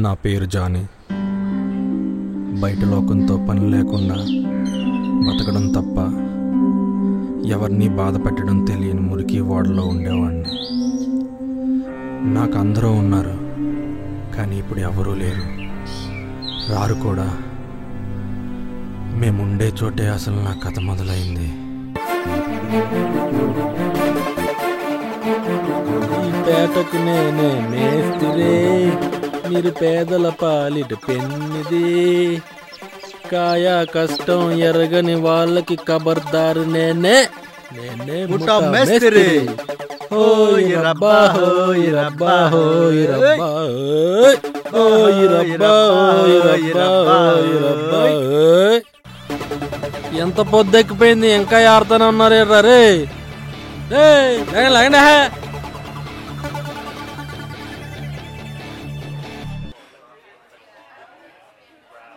నా పేరు జానీ. బయట లోకంతో పని లేకుండా బతకడం తప్ప ఎవరిని బాధ పెట్టడం తెలియని మురికి వాడలో ఉండేవాడిని. నాకు అందరూ ఉన్నారు, కానీ ఇప్పుడు ఎవరూ లేరు, రారు కూడా. మేముండే చోటే అసలు నా కథ మొదలైంది. ఈ పేటకు నేనే మేస్తిరే, మీరు పేదల పాలిట పెన్నిది. కాయా కష్టం ఎరగని వాళ్ళకి ఖబర్దారు నేనే మేస్తిరి. హోయ్ రబ్బా హోయ్ రబ్బా హోయ్ రబ్బా హోయ్ రబ్బా హోయ్ రబ్బా హోయ్ రబ్బా. ఎంత పొద్దెక్కిపోయింది, ఇంకా ఆడుతూనే ఉన్నారు రే. లాగండి.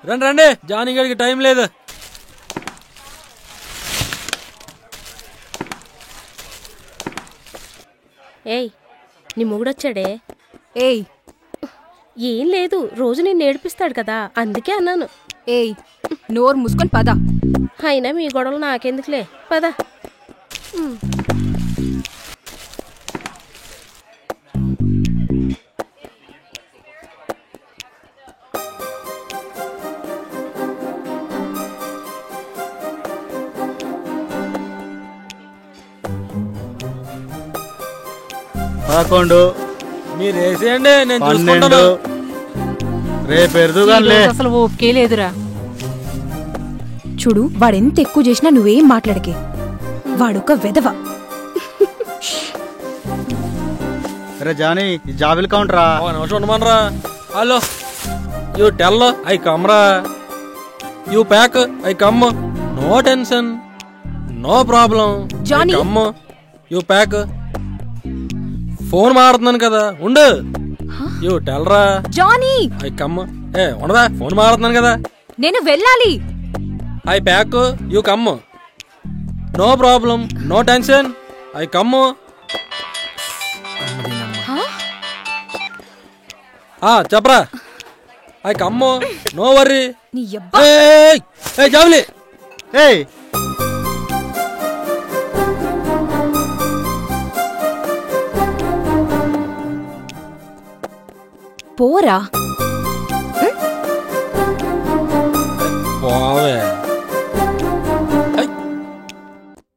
రండి రండి, జానీ గడికి టైం లేదు. ఏయ్, నీ మొగుడొచ్చాడే. ఏయ్, ఏం లేదు, రోజు నేను నేర్పిస్తాడు కదా, అందుకే అన్నాను. ఏయ్, నోరు మూసుకొని పద. అయినా మీ గొడవలు నాకెందుకులే, పద. పదకొండు, మీరు వేసేయండి, నేను 12. రేపు ఎరుదుగానే. అసలు ఓపికే లేదురా. చూడు, వాడెంత ఎక్కువ చేసినా నువ్వేం మాట్లాడకే, వాడొక వెధవ. రే జానీ, ఈ జాబిల్ కౌంటరా. నిమిషం ఉండమనరా. హలో, యూ టెల్ ఐ కమ్రా, you pack I come, no tension, no problem. Johnny, come, you pack. Phone మారుతున్నాను కదా, ఉండు. యూ టెల్రా జానీ. I come. ఉండదా, ఫోన్ మారుతున్నాను కదా. నేను వెళ్ళాలి. I pack, you come, no problem, no tension, I come. చెప్పరా. I come, no worry. నీ యబ్బా. జావులి. ఏయ్, పోరా. పోవే.